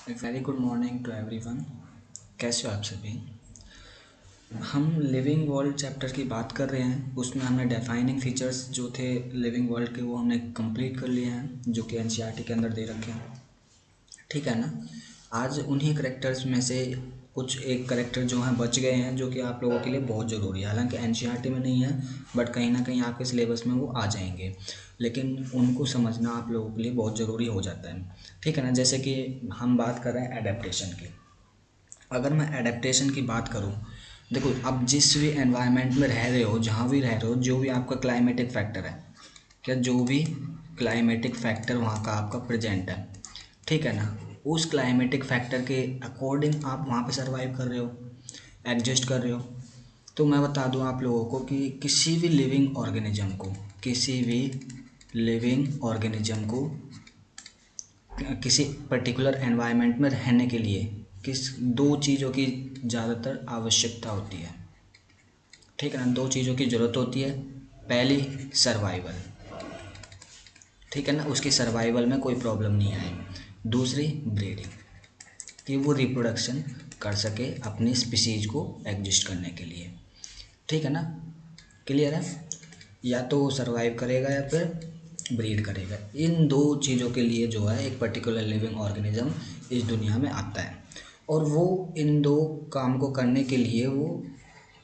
Very good morning to everyone. कैसे हो आप सभी। हम लिविंग वर्ल्ड चैप्टर की बात कर रहे हैं। उसमें हमने डिफाइनिंग फीचर्स जो थे लिविंग वर्ल्ड के वो हमने कंप्लीट कर लिए हैं, जो कि एनसीईआरटी के अंदर दे रखे हैं। ठीक है ना। आज उन्हीं करेक्टर्स में से कुछ एक करेक्टर जो हैं बच गए हैं, जो कि आप लोगों के लिए बहुत ज़रूरी है। हालांकि एनसीईआरटी में नहीं है, बट कहीं ना कहीं आपके सिलेबस में वो आ जाएंगे, लेकिन उनको समझना आप लोगों के लिए बहुत ज़रूरी हो जाता है। ठीक है ना। जैसे कि हम बात कर रहे हैं एडेप्टेशन की। अगर मैं एडेप्टेशन की बात करूं, देखो अब जिस भी एनवायरनमेंट में रह रहे हो, जहाँ भी रह रहे हो, जो भी आपका क्लाइमेटिक फैक्टर है, क्या जो भी क्लाइमेटिक फैक्टर वहाँ का आपका प्रेजेंट है, ठीक है ना, उस क्लाइमेटिक फैक्टर के अकॉर्डिंग आप वहाँ पे सरवाइव कर रहे हो, एडजस्ट कर रहे हो। तो मैं बता दूँ आप लोगों को कि किसी भी लिविंग ऑर्गेनिज्म को किसी पर्टिकुलर एनवायरनमेंट में रहने के लिए किस दो चीज़ों की ज़्यादातर आवश्यकता होती है। ठीक है ना। दो चीज़ों की ज़रूरत होती है। पहली, सर्वाइवल। ठीक है ना, उसकी सर्वाइवल में कोई प्रॉब्लम नहीं आए। दूसरी, ब्रीडिंग, कि वो रिप्रोडक्शन कर सके अपनी स्पीसीज को एग्जिस्ट करने के लिए। ठीक है ना। क्लियर है। या तो वो सर्वाइव करेगा या फिर ब्रीड करेगा। इन दो चीज़ों के लिए जो है एक पर्टिकुलर लिविंग ऑर्गेनिज्म इस दुनिया में आता है, और वो इन दो काम को करने के लिए वो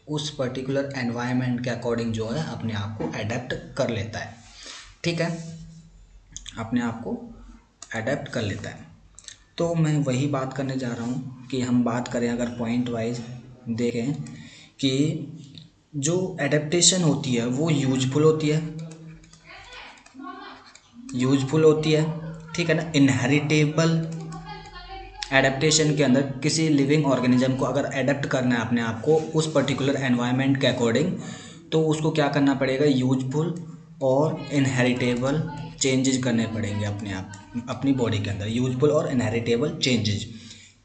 उस पर्टिकुलर एनवायरनमेंट के अकॉर्डिंग जो है अपने आप को अडेप्ट कर लेता है। ठीक है, अपने आप को अडेप्ट कर लेता है। तो मैं वही बात करने जा रहा हूँ कि हम बात करें, अगर पॉइंट वाइज देखें, कि जो एडेप्टेशन होती है वो यूजफुल होती है। ठीक है ना। इनहेरिटेबल एडेप्टेशन के अंदर किसी लिविंग ऑर्गेनिज्म को अगर एडेप्ट करना है अपने आप को उस पर्टिकुलर एनवायरनमेंट के अकॉर्डिंग, तो उसको क्या करना पड़ेगा, यूजफुल और इनहेरिटेबल चेंजेस करने पड़ेंगे अपने आप अपनी बॉडी के अंदर। यूजफुल और इनहेरिटेबल चेंजेस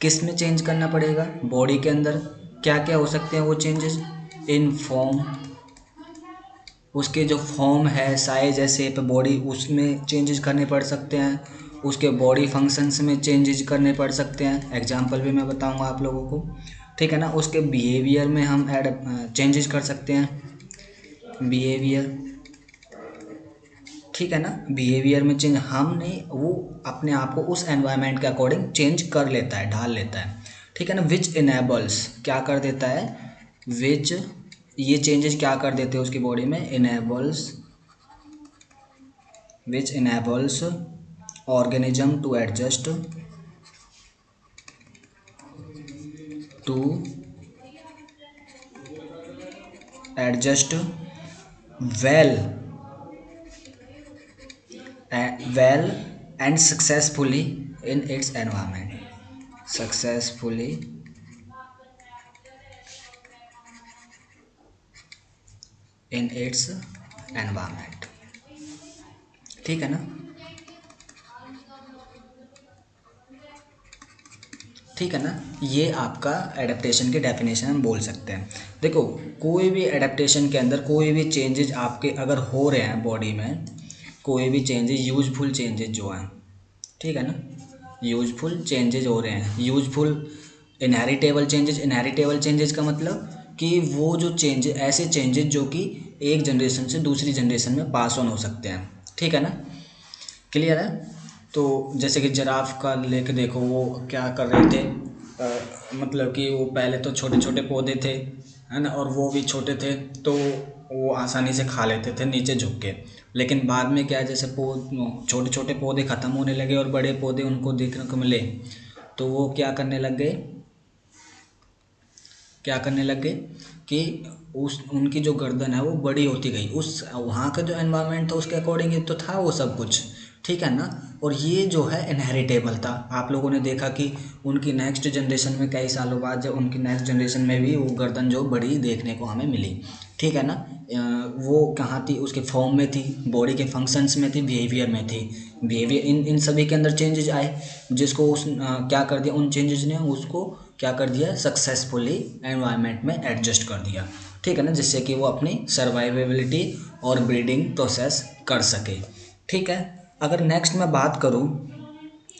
किस में चेंज करना पड़ेगा, बॉडी के अंदर। क्या क्या हो सकते हैं वो चेंजेस, इन फॉर्म, उसके जो फॉर्म है, साइज है, शेप है बॉडी, उसमें चेंजेस करने पड़ सकते हैं। उसके बॉडी फंक्शंस में चेंजेस करने पड़ सकते हैं। एग्जांपल भी मैं बताऊंगा आप लोगों को। ठीक है ना। उसके बिहेवियर में हम ऐड चेंजेस कर सकते हैं, बिहेवियर। ठीक है ना। बिहेवियर में चेंज हमने वो अपने आप को उस एनवायरनमेंट के अकॉर्डिंग चेंज कर लेता है, ढाल लेता है। ठीक है ना। विच इनेबल्स, क्या कर देता है, विच, ये चेंजेस क्या कर देते हैं उसकी बॉडी में, enables, which enables organism to adjust well well and successfully in its environment, successfully in its environment। ठीक है ना। ठीक है ना। ये आपका एडेप्टेशन के डेफिनेशन हम बोल सकते हैं। देखो, कोई भी एडेप्टेशन के अंदर कोई भी चेंजेस आपके अगर हो रहे हैं बॉडी में, कोई भी चेंजेस, यूजफुल चेंजेस जो हैं, ठीक है ना, यूजफुल चेंजेस हो रहे हैं, यूजफुल इनहेरिटेबल चेंजेस का मतलब कि वो जो चेंजेस, ऐसे चेंजेस जो कि एक जनरेशन से दूसरी जनरेशन में पास ऑन हो सकते हैं। ठीक है ना। क्लियर है। तो जैसे कि जिराफ का लेके देखो, वो क्या कर रहे थे, मतलब कि वो पहले तो छोटे छोटे पौधे थे, है ना, और वो भी छोटे थे, तो वो आसानी से खा लेते थे नीचे झुक के। लेकिन बाद में क्या है, जैसे छोटे छोटे पौधे ख़त्म होने लगे और बड़े पौधे उनको देखने को मिले, तो वो क्या करने लग गए कि उस उनकी जो गर्दन है वो बड़ी होती गई, उस वहाँ का जो एनवायरनमेंट था उसके अकॉर्डिंग ही तो था वो सब कुछ। ठीक है ना। और ये जो है इनहेरिटेबल था। आप लोगों ने देखा कि उनकी नेक्स्ट जनरेशन में कई सालों बाद जब उनकी नेक्स्ट जनरेशन में भी वो गर्दन जो बड़ी देखने को हमें मिली। ठीक है ना। वो कहाँ थी, उसके फॉर्म में थी, बॉडी के फंक्शंस में थी, बिहेवियर में थी। बिहेवियर, इन इन सभी के अंदर चेंजेस आए, जिसको क्या कर दिया, उन चेंजेस ने उसको क्या कर दिया, सक्सेसफुली एनवायरनमेंट में एडजस्ट कर दिया। ठीक है ना, जिससे कि वो अपनी सर्वाइवेबिलिटी और ब्रीडिंग प्रोसेस कर सके। ठीक है। अगर नेक्स्ट मैं बात करूँ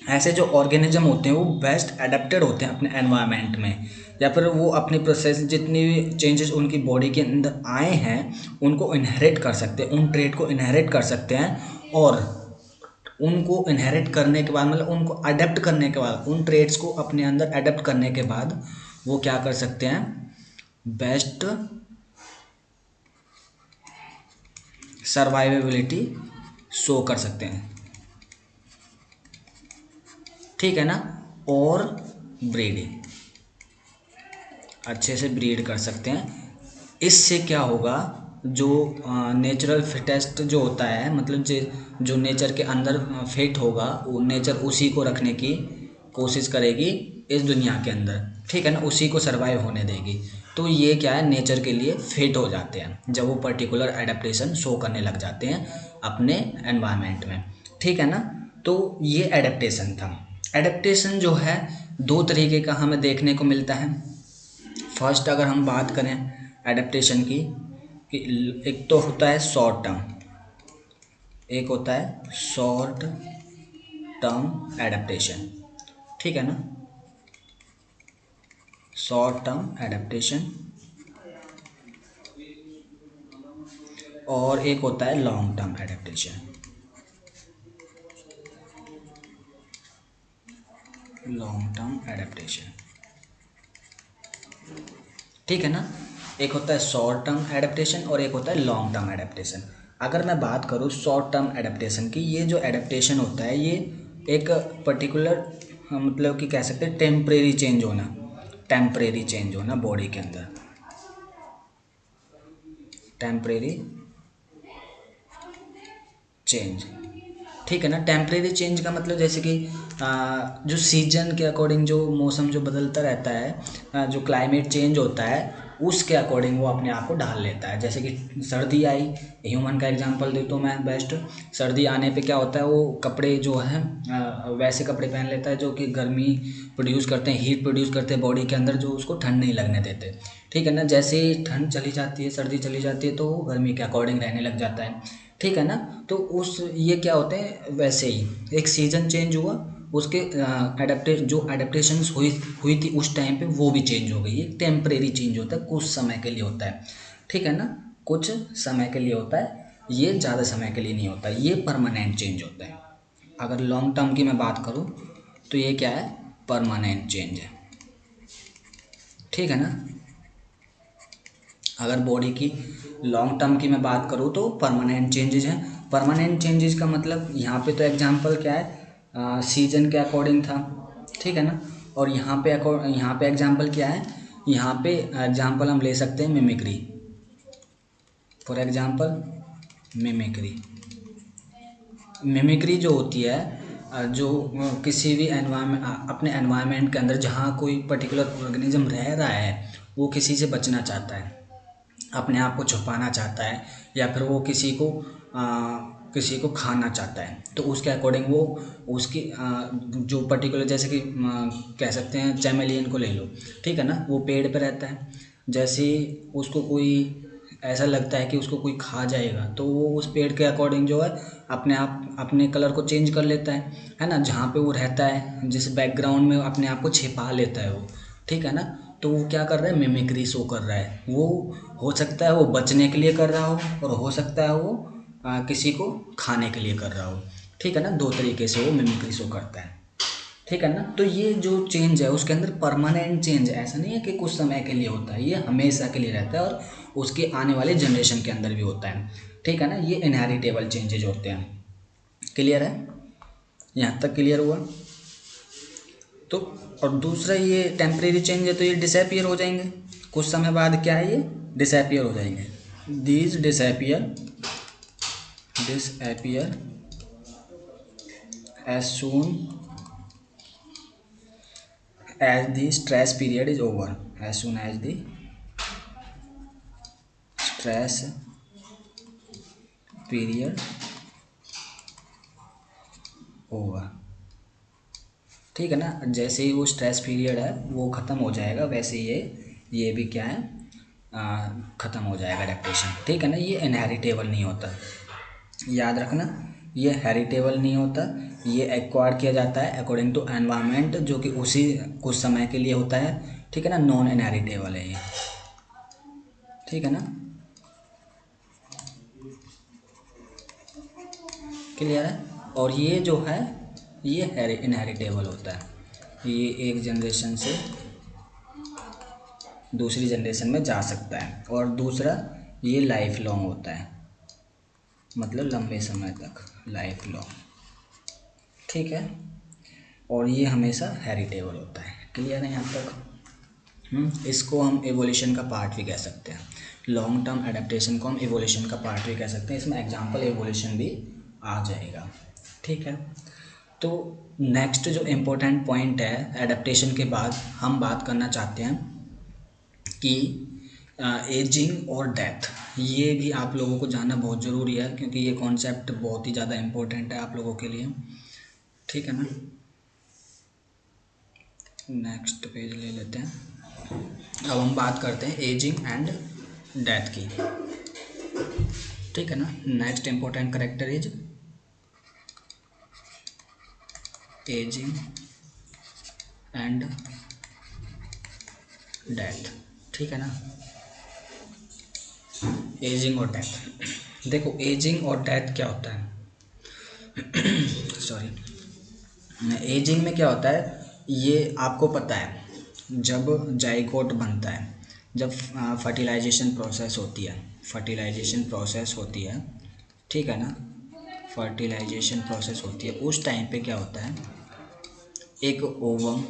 ऐसे जो ऑर्गेनिज्म होते हैं वो बेस्ट एडेप्टेड होते हैं अपने एनवायरनमेंट में, या फिर वो अपनी प्रोसेस जितनी भी चेंजेस उनकी बॉडी के अंदर आए हैं उनको इनहेरिट कर सकते हैं, उन ट्रेट को इनहेरिट कर सकते हैं। और उनको इनहेरिट करने के बाद मतलब उनको अडेप्ट करने के बाद, उन ट्रेड्स को अपने अंदर अडेप्ट करने के बाद वो क्या कर सकते हैं, बेस्ट सर्वाइवेबिलिटी शो कर सकते हैं, ठीक है ना। और ब्रीडिंग अच्छे से ब्रीड कर सकते हैं। इससे क्या होगा, जो नेचुरल फिटेस्ट जो होता है, मतलब जो नेचर के अंदर फिट होगा वो नेचर उसी को रखने की कोशिश करेगी इस दुनिया के अंदर, ठीक है ना, उसी को सरवाइव होने देगी। तो ये क्या है, नेचर के लिए फिट हो जाते हैं जब वो पर्टिकुलर एडेप्टेशन शो करने लग जाते हैं अपने एनवायरनमेंट में, ठीक है ना। तो ये एडेप्टेशन था। एडेप्टेशन जो है दो तरीके का हमें देखने को मिलता है। फर्स्ट अगर हम बात करें एडेप्टेशन की, कि एक तो होता है शॉर्ट टर्म, एक होता है शॉर्ट टर्म एडेप्टेशन, ठीक है ना, शॉर्ट टर्म एडेप्टेशन। और एक होता है long term adaptation, long term adaptation, ठीक है ना। एक होता है शॉर्ट टर्म एडेप्टेशन और एक होता है लॉन्ग टर्म एडेप्टेशन। अगर मैं बात करूँ शॉर्ट टर्म एडेप्टेशन की, ये जो एडेप्टेशन होता है ये एक पर्टिकुलर मतलब कि कह सकते हैं टेम्परेरी चेंज होना, टेम्परेरी चेंज होना बॉडी के अंदर, टेम्परेरी चेंज, ठीक है ना। टेम्परेरी चेंज का मतलब जैसे कि जो सीजन के अकॉर्डिंग जो मौसम जो बदलता रहता है, जो क्लाइमेट चेंज होता है उसके अकॉर्डिंग वो अपने आप को ढाल लेता है। जैसे कि सर्दी आई, ह्यूमन का एग्जांपल देता हूँ मैं बेस्ट। सर्दी आने पे क्या होता है, वो कपड़े जो हैं वैसे कपड़े पहन लेता है जो कि गर्मी प्रोड्यूस करते हैं, हीट प्रोड्यूस करते हैं बॉडी के अंदर, जो उसको ठंड नहीं लगने देते, ठीक है ना। जैसे ही ठंड चली जाती है, सर्दी चली जाती है, तो वो गर्मी के अकॉर्डिंग रहने लग जाता है, ठीक है ना। तो उस ये क्या होते हैं, वैसे ही एक सीज़न चेंज हुआ, उसके एडेप्टेशंस हुई थी उस टाइम पे वो भी चेंज हो गई। एक टेम्परेरी चेंज होता है, कुछ समय के लिए होता है, ठीक है ना, कुछ समय के लिए होता है, ये ज़्यादा समय के लिए नहीं होता, ये परमानेंट चेंज होता है। अगर लॉन्ग टर्म की मैं बात करूँ तो ये क्या है, परमानेंट चेंज है, ठीक है ना। अगर बॉडी की लॉन्ग टर्म की मैं बात करूँ तो परमानेंट चेंजेज हैं। परमानेंट चेंजेस का मतलब यहाँ पे तो एग्जांपल क्या है, सीजन के अकॉर्डिंग था, ठीक है ना। और यहाँ पे एग्जांपल क्या है, यहाँ पे एग्जांपल हम ले सकते हैं mimicry, for example mimicry. Mimicry जो होती है जो किसी भी एनवायरमेंट, अपने एनवायरनमेंट के अंदर जहाँ कोई पर्टिकुलर ऑर्गेनिज्म रह रहा है वो किसी से बचना चाहता है, अपने आप को छुपाना चाहता है, या फिर वो किसी को खाना चाहता है, तो उसके अकॉर्डिंग वो उसकी जो पर्टिकुलर जैसे कि कह सकते हैं चैमेलियन को ले लो, ठीक है ना। वो पेड़ पे रहता है, जैसे ही उसको कोई ऐसा लगता है कि उसको कोई खा जाएगा तो वो उस पेड़ के अकॉर्डिंग जो है अपने आप अपने कलर को चेंज कर लेता है ना, जहाँ पे वो रहता है जिस बैकग्राउंड में अपने आप को छिपा लेता है वो, ठीक है ना। तो वो क्या कर रहा है, मिमिक्री शो कर रहा है। वो हो सकता है वो बचने के लिए कर रहा हो, और हो सकता है वो किसी को खाने के लिए कर रहा हो, ठीक है ना। दो तरीके से वो मिमिक्री शो करता है, ठीक है ना। तो ये जो चेंज है उसके अंदर परमानेंट चेंज है, ऐसा नहीं है कि कुछ समय के लिए होता है, ये हमेशा के लिए रहता है और उसके आने वाले जनरेशन के अंदर भी होता है, ठीक है ना। ये इनहेरिटेबल चेंजेज होते हैं। क्लियर है, यहाँ तक क्लियर हुआ। तो और दूसरा ये टेम्परेरी चेंज है तो ये डिसअपियर हो जाएंगे कुछ समय बाद, क्या है ये डिसअपियर हो जाएंगे, these disappear as soon as the stress period is over, as soon as the stress period over, ठीक है ना। जैसे ही वो स्ट्रेस पीरियड है वो ख़त्म हो जाएगा, वैसे ये भी क्या है, ख़त्म हो जाएगा एडेप्टेशन, ठीक है ना। ये इनहेरिटेबल नहीं होता, याद रखना, ये हेरिटेबल नहीं होता, ये एक्वायर किया जाता है अकॉर्डिंग टू एनवायरनमेंट, जो कि उसी कुछ समय के लिए होता है, ठीक है ना। नॉन इनहेरिटेबल है ये, ठीक है ना, क्लियर है। और ये जो है ये इनहेरिटेबल होता है, ये एक जनरेशन से दूसरी जनरेशन में जा सकता है। और दूसरा ये लाइफ लॉन्ग होता है, मतलब लंबे समय तक, लाइफ लॉन्ग, ठीक है। और ये हमेशा हेरिटेबल होता है, क्लियर है यहाँ तक। इसको हम एवोल्यूशन का पार्ट भी कह सकते हैं, लॉन्ग टर्म एडेप्टेशन को हम एवोल्यूशन का पार्ट भी कह सकते हैं। इसमें एग्जांपल एवोल्यूशन भी आ जाएगा, ठीक है। तो नेक्स्ट जो इम्पोर्टेंट पॉइंट है एडेप्टेशन के बाद, हम बात करना चाहते हैं कि एजिंग और डेथ, ये भी आप लोगों को जानना बहुत ज़रूरी है, क्योंकि ये कॉन्सेप्ट बहुत ही ज़्यादा इम्पोर्टेंट है आप लोगों के लिए, ठीक है ना। नेक्स्ट पेज ले लेते हैं। अब हम बात करते हैं एजिंग एंड डेथ की, ठीक है ना। Next important character is ageing and death, ठीक है ना। एजिंग और डेथ, देखो एजिंग और डेथ क्या होता है सॉरी, एजिंग में क्या होता है, ये आपको पता है, जब जाइगोट बनता है, जब फर्टिलाइजेशन प्रोसेस होती है, फर्टिलाइजेशन प्रोसेस होती है, ठीक है ना, फर्टिलाइजेशन प्रोसेस होती है, उस टाइम पे क्या होता है, एक ओवम,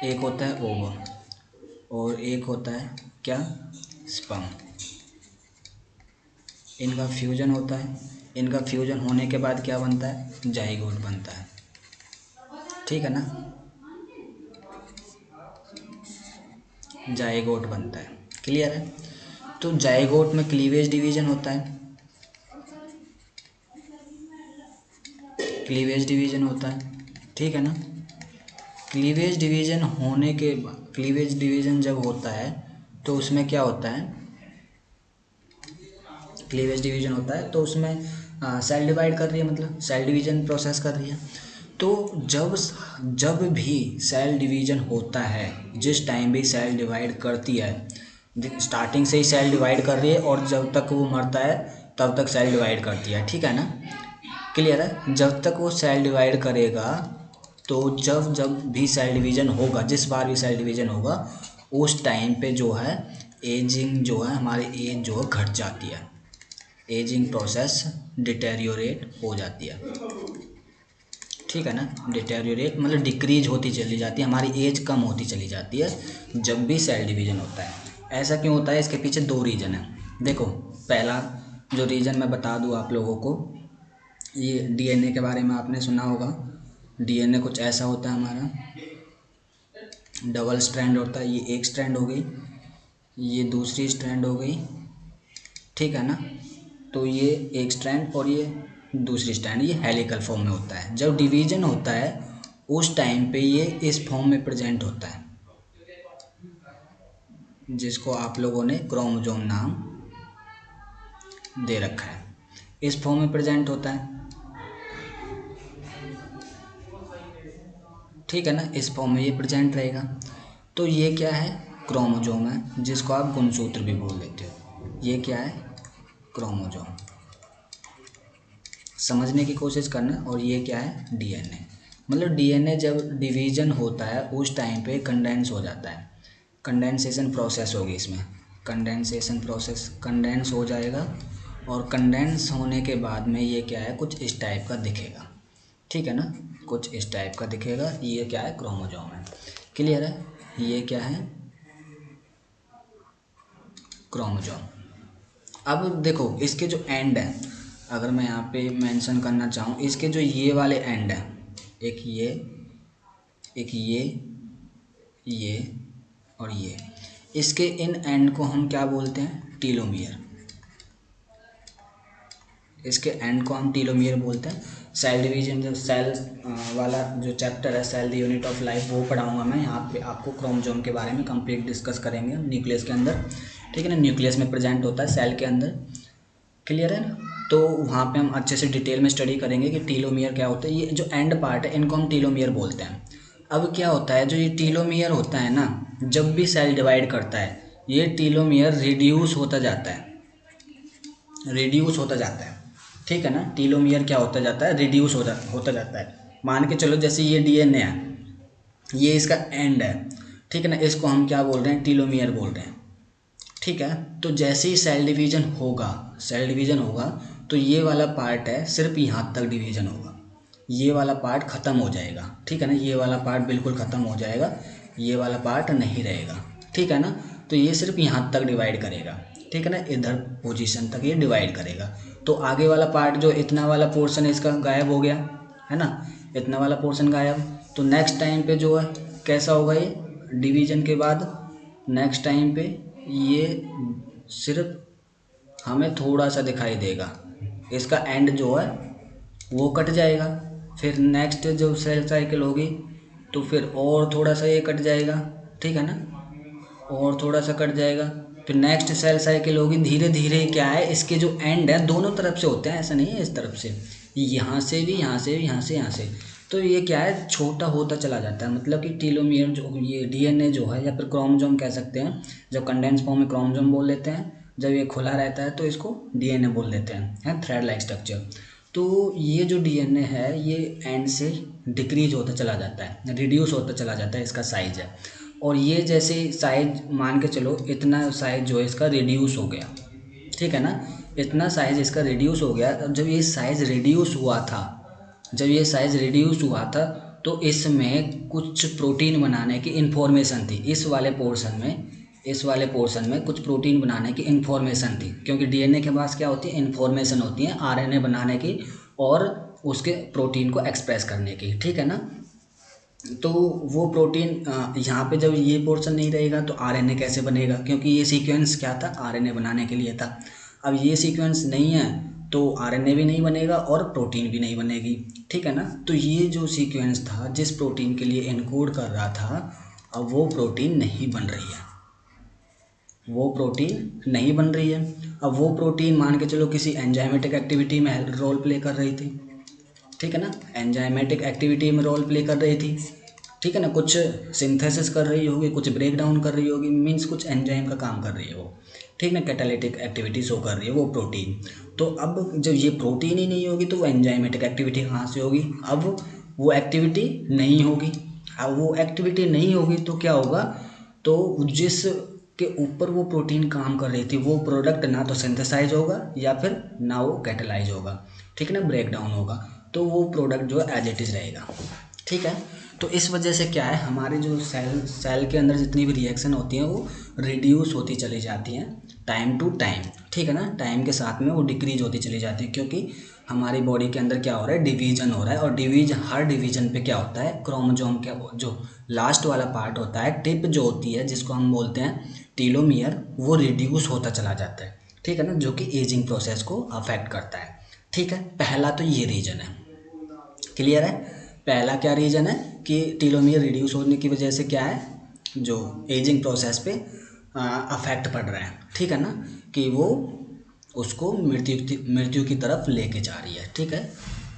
एक होता है ओवम और एक होता है क्या, स्पर्म, इनका फ्यूजन होता है। इनका फ्यूजन होने के बाद क्या बनता है, जाइगोट बनता है, ठीक है ना, जाइगोट बनता है, क्लियर है। तो जाइगोट में क्लीवेज डिवीजन होता है, क्लीवेज डिवीजन होता है, ठीक है ना। क्लीवेज डिवीजन होने के बाद, क्लीवेज डिवीजन जब होता है तो उसमें क्या होता है, क्लीवेज डिवीजन होता है तो उसमें सेल डिवाइड कर रही है, मतलब सेल डिवीजन प्रोसेस कर रही है। तो जब भी सेल डिवीजन होता है, जिस टाइम भी सेल डिवाइड करती है, स्टार्टिंग से ही सेल डिवाइड कर रही है और जब तक वो मरता है तब तक सेल डिवाइड करती है, ठीक है ना, क्लियर है। जब तक वो सेल डिवाइड करेगा, तो जब भी सेल डिवीजन होगा, जिस बार भी सेल डिवीजन होगा, उस टाइम पे जो है एजिंग जो है, हमारी एज जो है घट जाती है, एजिंग प्रोसेस डिटेरियोरेट हो जाती है, ठीक है ना। डिटेरियोरेट मतलब डिक्रीज होती चली जाती है, हमारी एज कम होती चली जाती है जब भी सेल डिवीजन होता है। ऐसा क्यों होता है, इसके पीछे दो रीज़न है। देखो पहला जो रीज़न मैं बता दूँ आप लोगों को, ये डीएनए के बारे में आपने सुना होगा। डीएनए कुछ ऐसा होता है, हमारा डबल स्ट्रैंड होता है, ये एक स्ट्रैंड हो गई, ये दूसरी स्ट्रैंड हो गई, ठीक है ना। तो ये एक स्ट्रैंड और ये दूसरी स्ट्रैंड, ये हेलिकल फॉर्म में होता है। जब डिवीजन होता है उस टाइम पे ये इस फॉर्म में प्रेजेंट होता है, जिसको आप लोगों ने क्रोमोसोम नाम दे रखा है, इस फॉर्म में प्रेजेंट होता है, ठीक है ना, इस फॉर्म में ये प्रेजेंट रहेगा। तो ये क्या है, क्रोमोसोम है, जिसको आप गुणसूत्र भी बोल देते हो। ये क्या है, क्रोमोसोम, समझने की कोशिश करना। और ये क्या है, डीएनए। मतलब डीएनए जब डिवीजन होता है उस टाइम पे कंडेंस हो जाता है, कंडेंसेशन प्रोसेस होगी इसमें, कंडेंसेशन प्रोसेस, कंडेंस हो जाएगा और कंडेंस होने के बाद में ये क्या है, कुछ इस टाइप का दिखेगा, ठीक है ना, कुछ इस टाइप का दिखेगा। ये क्या है, क्रोमोसोम है, क्लियर है। ये क्या है, क्रोमोसोम। अब देखो इसके जो एंड है, अगर मैं यहाँ पे मेंशन करना चाहूँ, इसके जो ये वाले एंड है, एक ये, एक ये और ये, इसके इन एंड को हम क्या बोलते हैं, टीलोमियर। इसके एंड को हम टीलोमियर बोलते हैं। सेल डिवीजन, जो सेल वाला जो चैप्टर है, cell the unit of life, वो पढ़ाऊंगा मैं यहाँ पे आपको। क्रोमोसोम के बारे में कंप्लीट डिस्कस करेंगे हम, न्यूक्लियस के अंदर, ठीक है ना। न्यूक्लियस में प्रेजेंट होता है सेल के अंदर, क्लियर है ना। तो वहाँ पे हम अच्छे से डिटेल में स्टडी करेंगे कि टीलोमियर क्या होता है। ये जो एंड पार्ट है इनको हम टीलोमियर बोलते हैं। अब क्या होता है, जो ये टीलोमियर होता है ना, जब भी सेल डिवाइड करता है ये टीलोमियर रिड्यूस होता जाता है, रिड्यूस होता जाता है, ठीक है ना। टीलोमियर क्या होता जाता है, रिड्यूस होता जाता है। मान के चलो जैसे ये डीएनए है, ये इसका एंड है, ठीक है ना, इसको हम क्या बोल रहे हैं, टीलोमियर बोल रहे हैं, ठीक है। तो जैसे ही सेल डिवीजन होगा, सेल डिवीजन होगा तो ये वाला पार्ट है सिर्फ यहाँ तक डिवीजन होगा, ये वाला पार्ट ख़त्म हो जाएगा, ठीक है ना, ये वाला पार्ट बिल्कुल ख़त्म हो जाएगा, ये वाला पार्ट नहीं रहेगा, ठीक है ना। तो ये सिर्फ यहाँ तक डिवाइड करेगा, ठीक है ना, इधर पोजीशन तक ये डिवाइड करेगा। तो आगे वाला पार्ट जो इतना वाला पोर्शन है इसका गायब हो गया है ना, इतना वाला पोर्शन गायब। तो नेक्स्ट टाइम पे जो है कैसा होगा, ये डिवीजन के बाद नेक्स्ट टाइम पे ये सिर्फ हमें थोड़ा सा दिखाई देगा, इसका एंड जो है वो कट जाएगा। फिर नेक्स्ट जो सेल साइकिल होगी तो फिर और थोड़ा सा ये कट जाएगा, ठीक है ना, और थोड़ा सा कट जाएगा। फिर नेक्स्ट सेल साइकिल होगी, धीरे धीरे क्या है इसके जो एंड है दोनों तरफ से होते हैं, ऐसा नहीं है इस तरफ से, यहाँ से भी, यहाँ से भी, यहाँ से, यहाँ से। तो ये क्या है छोटा होता चला जाता है, मतलब कि टीलोमियर जो ये डीएनए जो है या फिर क्रोमोसोम कह सकते हैं, जब कंडेंस फॉर्म में क्रोमोसोम बोल लेते हैं, जब ये खुला रहता है तो इसको डीएनए बोल देते हैं, थ्रेड लाइक स्ट्रक्चर। तो ये जो डीएनए है ये एंड से डिक्रीज होता चला जाता है, रिड्यूस होता चला जाता है, इसका साइज है। और ये जैसे साइज मान के चलो इतना साइज जो है इसका रिड्यूस हो गया, ठीक है ना, इतना साइज इसका रिड्यूस हो गया। अब जब ये साइज रिड्यूस हुआ था, जब ये साइज रिड्यूस हुआ था तो इसमें कुछ प्रोटीन बनाने की इन्फॉर्मेशन थी, इस वाले पोर्शन में, इस वाले पोर्शन में कुछ प्रोटीन बनाने की इन्फॉर्मेशन थी, क्योंकि डीएनए के पास क्या होती है, इन्फॉर्मेशन होती है आरएनए बनाने की और उसके प्रोटीन को एक्सप्रेस करने की, ठीक है ना। तो वो प्रोटीन यहाँ पे जब ये पोर्शन नहीं रहेगा तो आरएनए कैसे बनेगा, क्योंकि ये सीक्वेंस क्या था, आरएनए बनाने के लिए था। अब ये सीक्वेंस नहीं है तो आरएनए भी नहीं बनेगा और प्रोटीन भी नहीं बनेगी, ठीक है ना। तो ये जो सीक्वेंस था जिस प्रोटीन के लिए एनकोड कर रहा था, अब वो प्रोटीन नहीं बन रही है, वो प्रोटीन नहीं बन रही है। अब वो प्रोटीन मान के चलो किसी एंजाइमेटिक एक्टिविटी में रोल प्ले कर रही थी, ठीक है ना, एंजाइमेटिक एक्टिविटी में रोल प्ले कर रही थी, ठीक है ना, कुछ सिंथेसिस कर रही होगी, कुछ ब्रेक डाउन कर रही होगी, मीन्स कुछ एंजाइम का काम कर रही है वो, ठीक ना, कैटालिटिक एक्टिविटी शो कर रही है वो प्रोटीन। तो अब जब ये प्रोटीन ही नहीं होगी तो वो एंजाइमेटिक एक्टिविटी कहाँ से होगी, अब वो एक्टिविटी नहीं होगी। अब वो एक्टिविटी नहीं होगी तो क्या होगा, तो जिस के ऊपर वो प्रोटीन काम कर रही थी वो प्रोडक्ट ना तो सिंथेसाइज होगा या फिर ना वो कैटेलाइज होगा, ठीक है ना, ब्रेक डाउन होगा, तो वो प्रोडक्ट जो है एज इट इज़ रहेगा, ठीक है। तो इस वजह से क्या है, हमारे जो सेल के अंदर जितनी भी रिएक्शन होती हैं वो रिड्यूस होती चली जाती हैं टाइम टू टाइम, ठीक है ना, टाइम के साथ में वो डिक्रीज होती चली जाती है, क्योंकि हमारी बॉडी के अंदर क्या हो रहा है, डिवीजन हो रहा है। और हर डिवीजन पे क्या होता है, क्रोमोसोम के जो लास्ट वाला पार्ट होता है, टिप जो होती है जिसको हम बोलते हैं टीलोमियर, वो रिड्यूस होता चला जाता है, ठीक है ना, जो कि एजिंग प्रोसेस को अफेक्ट करता है, ठीक है। पहला तो ये रीजन है, क्लियर है। पहला क्या रीजन है कि टीलोमियर रिड्यूस होने की वजह से क्या है, जो एजिंग प्रोसेस पे अफेक्ट पड़ रहा है, ठीक है ना, कि वो उसको मृत्यु की तरफ लेके जा रही है, ठीक है।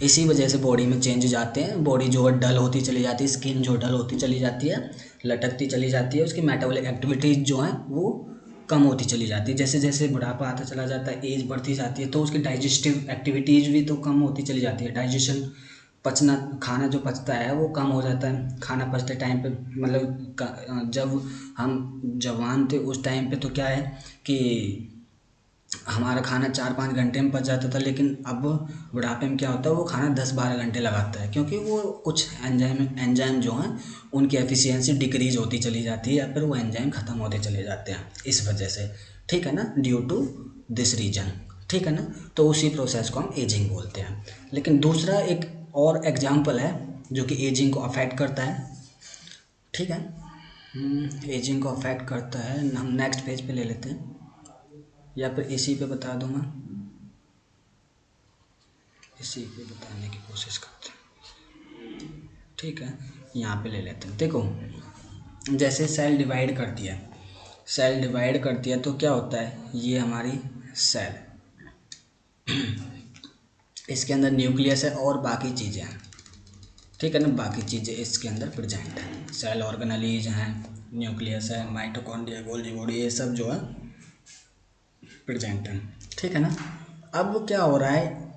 इसी वजह से बॉडी में चेंजेस आते हैं, बॉडी जो है डल होती चली जाती है, स्किन जो डल होती चली जाती है, लटकती चली जाती है, उसकी मेटाबॉलिक एक्टिविटीज़ जो हैं वो कम होती चली जाती है। जैसे जैसे बुढ़ापा आता चला जाता है, एज बढ़ती जाती है, तो उसकी डाइजेस्टिव एक्टिविटीज़ भी तो कम होती चली जाती है, डाइजेशन, पचना, खाना जो पचता है वो कम हो जाता है। खाना पचते टाइम पे, मतलब जब हम जवान थे उस टाइम पे तो क्या है कि हमारा खाना 4-5 घंटे में पच जाता था, लेकिन अब बुढ़ापे में क्या होता है, वो खाना 10-12 घंटे लगाता है, क्योंकि वो कुछ एंजाइम जो हैं उनकी एफिशिएंसी डिक्रीज होती चली जाती है या फिर वो एंजाइम ख़त्म होते चले जाते हैं इस वजह से, ठीक है ना, ड्यू टू दिस रीजन, ठीक है ना। तो उसी प्रोसेस को हम एजिंग बोलते हैं। लेकिन दूसरा एक और एग्जाम्पल है जो कि एजिंग को अफेक्ट करता है, ठीक है, एजिंग को अफेक्ट करता है। हम नेक्स्ट पेज पे ले लेते हैं या फिर इसी पे बता दूँ मैं, इसी पे बताने की कोशिश करते हैं, ठीक है, यहाँ पे ले लेते हैं। देखो जैसे सेल डिवाइड करती है, सेल डिवाइड करती है तो क्या होता है, ये हमारी सेल, इसके अंदर न्यूक्लियस है और बाकी चीज़ें हैं, ठीक है ना, बाकी चीज़ें इसके अंदर प्रेजेंट हैं, सेल ऑर्गेनेलीज हैं, न्यूक्लियस है, माइटोकॉन्ड्रिया, गोल्गी बॉडी, ये सब जो है प्रेजेंट है, ठीक है ना। अब क्या हो रहा है,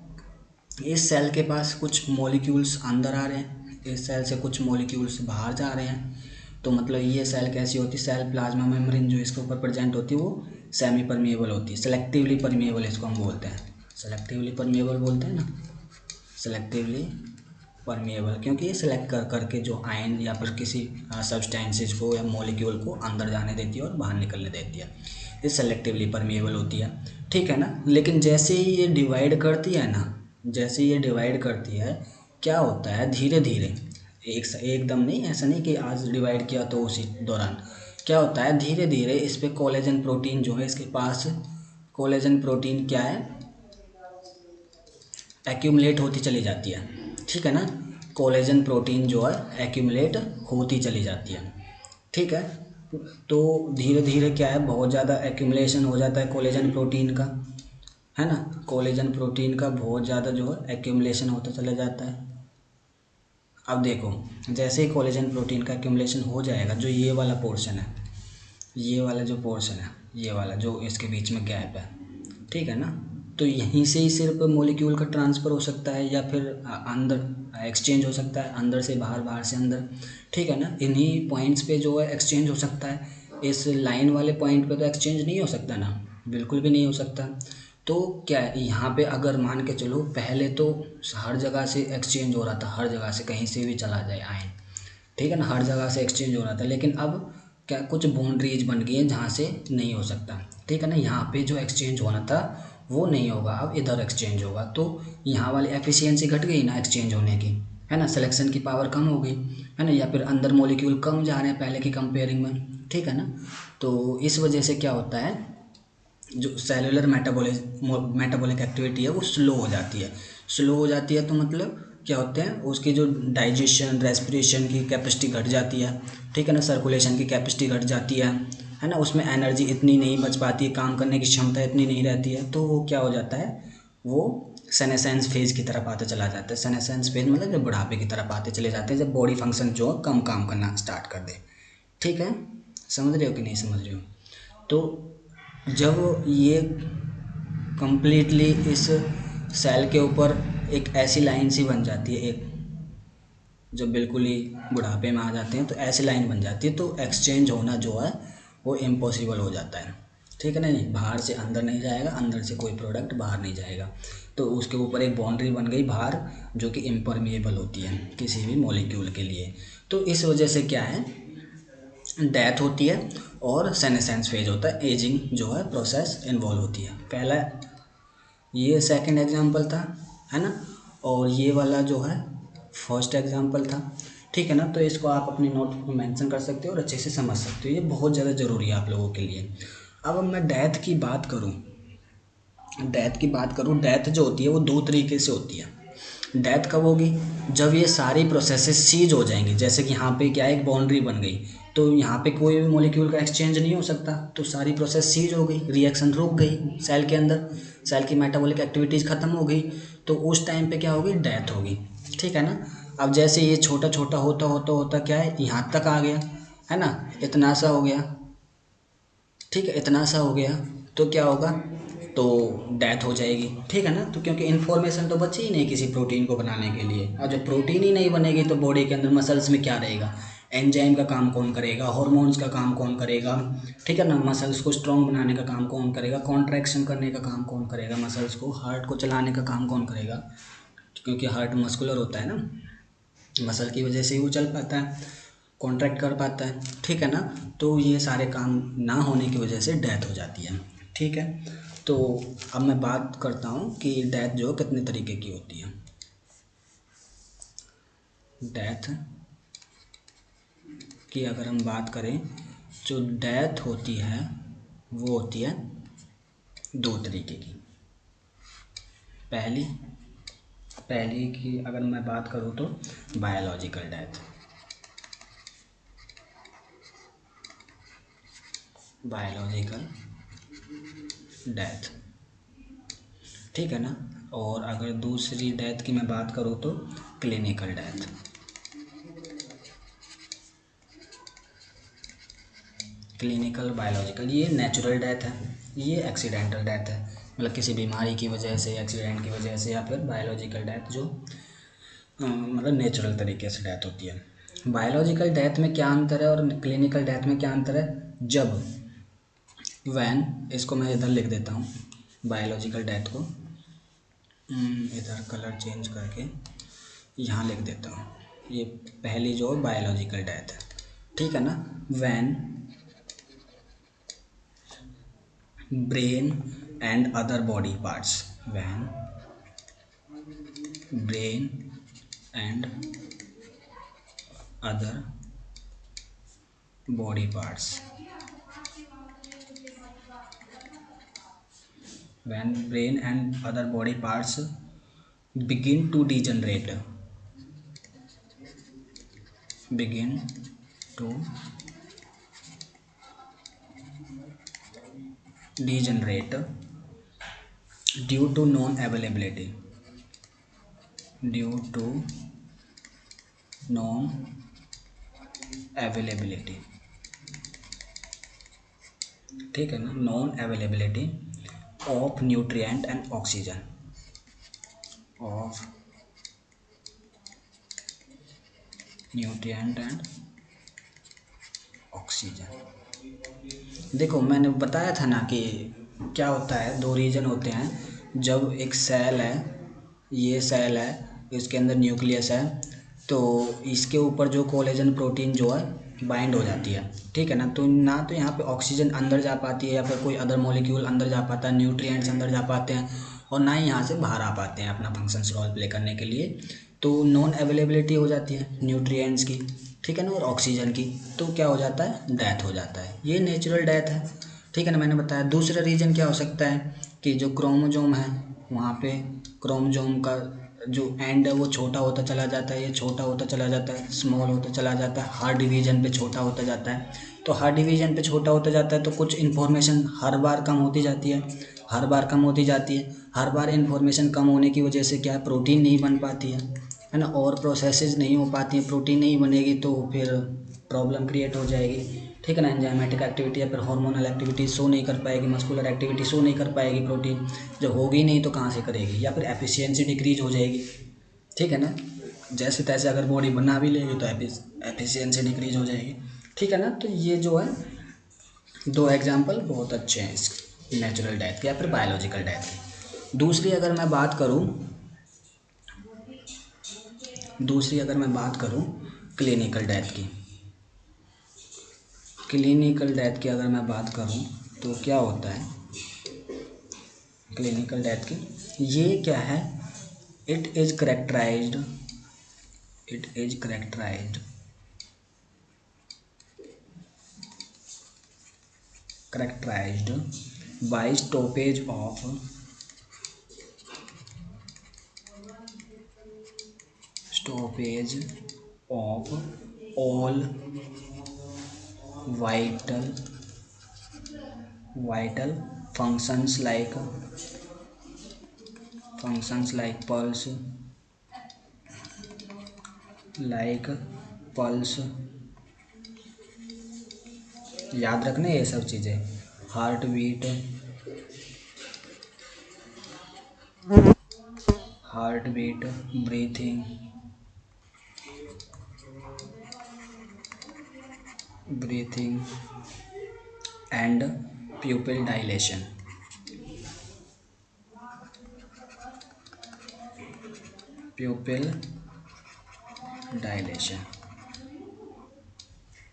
इस सेल के पास कुछ मॉलिक्यूल्स अंदर आ रहे हैं, इस सेल से कुछ मॉलिक्यूल्स बाहर जा रहे हैं। तो मतलब ये सेल कैसी होती है, सेल प्लाज्मा मेम्ब्रेन जो इसके ऊपर प्रेजेंट होती है वो सेमी परमिएबल होती है, सेलेक्टिवली परमिएबल इसको हम बोलते हैं, सेलेक्टिवली परमिएबल बोलते हैं ना, सेलेक्टिवली परमिएबल, क्योंकि ये सेलेक्ट कर करके जो आयन या फिर किसी सब्सटेंसेस को या मॉलिक्यूल को अंदर जाने देती है और बाहर निकलने देती है, ये सेलेक्टिवली परमिएबल होती है, ठीक है ना। लेकिन जैसे ही ये डिवाइड करती है ना, जैसे ये डिवाइड करती है, क्या होता है, धीरे धीरे, एकदम नहीं, ऐसा नहीं कि आज डिवाइड किया तो उसी दौरान, क्या होता है, धीरे धीरे इस पर कोलेजन प्रोटीन जो है इसके पास, कोलेजन प्रोटीन क्या है, एक्यूमुलेट होती चली जाती है, ठीक है ना, कोलेजन प्रोटीन जो है एक्यूमुलेट होती चली जाती है, ठीक है। तो धीरे धीरे क्या है, बहुत ज़्यादा एक्यूमुलेशन हो जाता है कोलेजन प्रोटीन का, है ना, कोलेजन प्रोटीन का बहुत ज़्यादा जो है एक्यूमुलेशन होता चला जाता है। अब देखो, जैसे ही कोलेजन प्रोटीन का एक्यूमुलेशन हो जाएगा, जो ये वाला पोर्शन है, ये वाला जो पोर्शन है, ये वाला जो इसके बीच में गैप है, ठीक है ना, तो यहीं से ही सिर्फ मॉलिक्यूल का ट्रांसफ़र हो सकता है या फिर अंदर एक्सचेंज हो सकता है, अंदर से बाहर, बाहर से अंदर, ठीक है ना, इन्हीं पॉइंट्स पे जो है एक्सचेंज हो सकता है। इस लाइन वाले पॉइंट पे तो एक्सचेंज नहीं हो सकता ना, बिल्कुल भी नहीं हो सकता। तो क्या है, यहाँ पे अगर मान के चलो, पहले तो हर जगह से एक्सचेंज हो रहा था, हर जगह से कहीं से भी चला जाए आयन, ठीक है ना, हर जगह से एक्सचेंज हो रहा था, लेकिन अब क्या कुछ बाउंड्रीज बन गई हैं जहाँ से नहीं हो सकता, ठीक है ना, यहाँ पे जो एक्सचेंज होना था वो नहीं होगा, अब इधर एक्सचेंज होगा, तो यहाँ वाली एफिशिएंसी घट गई ना एक्सचेंज होने की, है ना, सिलेक्शन की पावर कम हो गई, है ना, या फिर अंदर मॉलिक्यूल कम जा रहे हैं पहले की कंपेयरिंग में, ठीक है ना। तो इस वजह से क्या होता है, जो सेलुलर मेटाबॉलिक एक्टिविटी है वो स्लो हो जाती है, स्लो हो जाती है, तो मतलब क्या होते हैं, उसकी जो डाइजेशन, रेस्पिरेशन की कैपेसिटी घट जाती है, ठीक है ना, सर्कुलेशन की कैपेसिटी घट जाती है ना, उसमें एनर्जी इतनी नहीं बच पाती, काम करने की क्षमता इतनी नहीं रहती है, तो वो क्या हो जाता है, वो सेनेसेंस फेज की तरफ आते चला जाता है। सेनेसेंस फेज मतलब जब बुढ़ापे की तरफ आते चले जाते हैं, जब बॉडी फंक्शन जो कम काम करना स्टार्ट कर दे, ठीक है, समझ रहे हो कि नहीं समझ रहे हो। तो जब ये कंप्लीटली इस सेल के ऊपर एक ऐसी लाइन सी बन जाती है, एक जब बिल्कुल ही बुढ़ापे में आ जाते हैं तो ऐसी लाइन बन जाती है, तो एक्सचेंज होना जो है वो इम्पॉसिबल हो जाता है, ठीक है ना, नहीं बाहर से अंदर नहीं जाएगा, अंदर से कोई प्रोडक्ट बाहर नहीं जाएगा, तो उसके ऊपर एक बाउंड्री बन गई बाहर, जो कि इम्परमिएबल होती है किसी भी मॉलिक्यूल के लिए। तो इस वजह से क्या है, डेथ होती है और सेनेसेंस फेज होता है, एजिंग जो है प्रोसेस इन्वॉल्व होती है। पहला ये सेकंड एग्जांपल था, है ना, और ये वाला जो है फर्स्ट एग्जांपल था, ठीक है ना। तो इसको आप अपनी नोट में मेंशन कर सकते हो और अच्छे से समझ सकते हो, ये बहुत ज़्यादा ज़रूरी है आप लोगों के लिए। अब मैं डेथ की बात करूँ, डेथ जो होती है वो दो तरीके से होती है। डेथ कब होगी, जब ये सारी प्रोसेसेस सीज हो जाएंगी, जैसे कि यहाँ पे क्या एक बाउंड्री बन गई, तो यहाँ पे कोई भी मॉलिक्यूल का एक्सचेंज नहीं हो सकता, तो सारी प्रोसेस सीज हो गई, रिएक्शन रुक गई सेल के अंदर, सेल की मेटाबॉलिक एक्टिविटीज़ ख़त्म हो गई, तो उस टाइम पे क्या होगी, डेथ होगी, ठीक है ना। अब जैसे ये छोटा छोटा होता होता होता क्या है, यहाँ तक आ गया, है ना, इतना सा हो गया, ठीक है, इतना सा हो गया, तो क्या होगा, तो डेथ हो जाएगी, ठीक है ना। तो क्योंकि इन्फॉर्मेशन तो बची ही नहीं किसी प्रोटीन को बनाने के लिए, और जब प्रोटीन ही नहीं बनेगी तो बॉडी के अंदर मसल्स में क्या रहेगा, एंजाइम का काम कौन करेगा, हार्मोन्स का काम कौन करेगा, ठीक है ना, मसल्स को स्ट्रॉन्ग बनाने का काम कौन करेगा, कॉन्ट्रैक्शन करने का काम कौन करेगा मसल्स को, हार्ट को चलाने का काम कौन करेगा, क्योंकि हार्ट मस्कुलर होता है ना, मसल की वजह से ही वो चल पाता है, कॉन्ट्रैक्ट कर पाता है, ठीक है ना। तो ये सारे काम ना होने की वजह से डेथ हो जाती है, ठीक है। तो अब मैं बात करता हूँ कि डेथ जो कितने तरीके की होती है। डेथ की अगर हम बात करें, जो डेथ होती है वो होती है दो तरीके की। पहली पहली की अगर मैं बात करूँ तो बायोलॉजिकल डेथ, बायोलॉजिकल डेथ, ठीक है ना। और अगर दूसरी डेथ की मैं बात करूँ तो क्लिनिकल डेथ। क्लिनिकल बायोलॉजिकल, ये नेचुरल डेथ है, ये एक्सीडेंटल डेथ है, मतलब किसी बीमारी की वजह से, एक्सीडेंट की वजह से, या फिर बायोलॉजिकल डेथ जो मतलब नेचुरल तरीके से डेथ होती है। बायोलॉजिकल डेथ में क्या अंतर है और क्लिनिकल डेथ में क्या अंतर है? जब वैन, इसको मैं इधर लिख देता हूँ बायोलॉजिकल डेथ को, इधर कलर चेंज करके यहाँ लिख देता हूँ। ये पहली जो बायोलॉजिकल डेथ है, ठीक है ना। When brain and other body parts, when brain and other body parts, when brain and other body parts begin to degenerate, begin to degenerate due to non availability, due to non availability, ठीक है ना, non availability of nutrient and oxygen, of nutrient and oxygen. देखो मैंने बताया था ना कि क्या होता है, दो रीजन होते हैं। जब एक सेल है, ये सेल है, इसके अंदर न्यूक्लियस है, तो इसके ऊपर जो कोलेजन प्रोटीन जो है बाइंड हो जाती है, ठीक है ना। तो ना तो यहाँ पे ऑक्सीजन अंदर जा पाती है या फिर कोई अदर मॉलिक्यूल अंदर जा पाता है, न्यूट्रिएंट्स अंदर जा पाते हैं, और ना ही यहाँ से बाहर आ पाते हैं अपना फंक्शंस रोल प्ले करने के लिए। तो नॉन अवेलेबिलिटी हो जाती है न्यूट्रिएंट्स की, ठीक है ना, और ऑक्सीजन की, तो क्या हो जाता है, डेथ हो जाता है। ये नेचुरल डेथ है, ठीक है ना, मैंने बताया। दूसरा रीज़न क्या हो सकता है कि जो क्रोमोजोम है, वहाँ पे क्रोमोजोम का जो एंड है वो छोटा होता चला जाता है, ये छोटा होता चला जाता है, स्मॉल होता चला जाता है, हर डिवीज़न पे छोटा होता जाता है। तो हर डिवीज़न पे छोटा होता जाता है तो कुछ इन्फॉर्मेशन हर बार कम होती जाती है, हर बार कम होती जाती है। हर बार इन्फॉर्मेशन कम होने की वजह से क्या है, प्रोटीन नहीं बन पाती है ना, और प्रोसेसेस नहीं हो पाती है। प्रोटीन नहीं बनेगी तो फिर प्रॉब्लम क्रिएट हो जाएगी, ठीक है ना। एंजाइमेटिक एक्टिविटी या फिर हार्मोनल एक्टिविटी शो नहीं कर पाएगी, मस्कुलर एक्टिविटी शो नहीं कर पाएगी, प्रोटीन जब होगी नहीं तो कहाँ से करेगी, या फिर एफिशिएंसी डिक्रीज हो जाएगी, ठीक है ना। जैसे तैसे अगर बॉडी बना भी लेगी तो एफिशिएंसी डिक्रीज हो जाएगी, ठीक है ना। तो ये जो है दो एग्जाम्पल बहुत अच्छे हैं इस नेचुरल डेथ के या फिर बायोलॉजिकल डेथ के। दूसरी अगर मैं बात करूँ क्लिनिकल डेथ की, क्लिनिकल डेथ की अगर मैं बात करूँ तो क्या होता है क्लिनिकल डेथ की, ये क्या है, it is characterized by stoppage of all vital functions like pulse, याद रखना ये सब चीज़ें, heart beat, breathing and pupil dilation,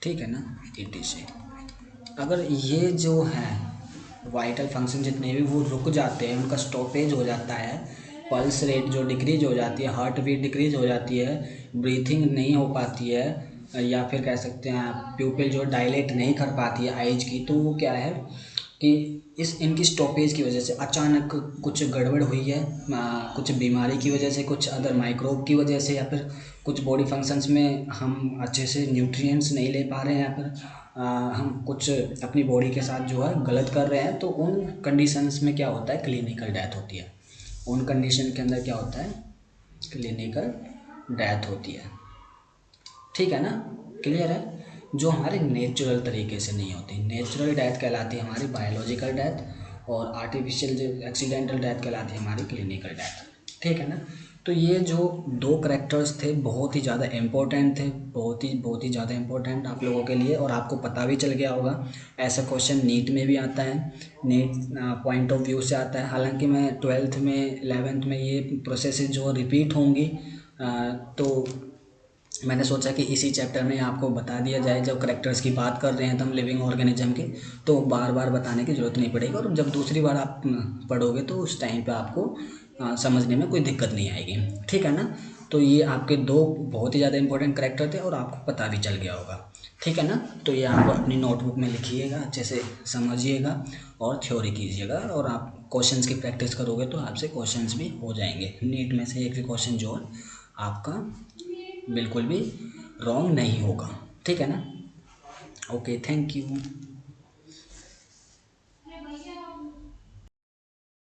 ठीक है ना, ETC। अगर ये जो है वाइटल फंक्शन जितने भी वो रुक जाते हैं, उनका स्टॉपेज हो जाता है, पल्स रेट जो डिक्रीज हो जाती है, हार्ट बीट डिक्रीज हो जाती है, ब्रीथिंग नहीं हो पाती है, या फिर कह सकते हैं प्यूपिल जो डायलेट नहीं कर पाती है आइज की, तो वो क्या है कि इनकी स्टॉपेज की वजह से अचानक कुछ गड़बड़ हुई है, कुछ बीमारी की वजह से, कुछ अदर माइक्रोब की वजह से, या फिर कुछ बॉडी फंक्शंस में हम अच्छे से न्यूट्रिएंट्स नहीं ले पा रहे हैं, या फिर हम कुछ अपनी बॉडी के साथ जो है गलत कर रहे हैं, तो उन कंडीशंस में क्या होता है, क्लिनिकल डेथ होती है। उन कंडीशन के अंदर क्या होता है, क्लिनिकल डेथ होती है। ठीक है ना, क्लियर है। जो हमारे नेचुरल तरीके से नहीं होती, नेचुरल डेथ कहलाती है हमारी बायोलॉजिकल डेथ, और आर्टिफिशियल जो एक्सीडेंटल डेथ कहलाती है हमारी क्लिनिकल डेथ। ठीक है ना। तो ये जो दो करेक्टर्स थे बहुत ही ज़्यादा इम्पोर्टेंट थे, बहुत ही ज़्यादा इम्पोर्टेंट आप लोगों के लिए, और आपको पता भी चल गया होगा। ऐसा क्वेश्चन नीट में भी आता है, नीट पॉइंट ऑफ व्यू से आता है। हालांकि मैं 12th में 11th में ये प्रोसेस जो रिपीट होंगी, तो मैंने सोचा कि इसी चैप्टर में आपको बता दिया जाए। जब करेक्टर्स की बात कर रहे हैं तो हम लिविंग ऑर्गेनिज्म की, तो बार बार बताने की ज़रूरत नहीं पड़ेगी, और जब दूसरी बार आप पढ़ोगे तो उस टाइम पे आपको समझने में कोई दिक्कत नहीं आएगी। ठीक है ना। तो ये आपके दो बहुत ही ज़्यादा इंपॉर्टेंट करेक्टर थे और आपको पता भी चल गया होगा। ठीक है ना। तो ये आप अपनी नोटबुक में लिखिएगा, अच्छे से समझिएगा और थ्योरी कीजिएगा, और आप क्वेश्चंस की प्रैक्टिस करोगे तो आपसे क्वेश्चंस भी हो जाएंगे। नीट में से एक भी क्वेश्चन जो है आपका बिल्कुल भी रॉन्ग नहीं होगा। ठीक है ना। Okay, thank you.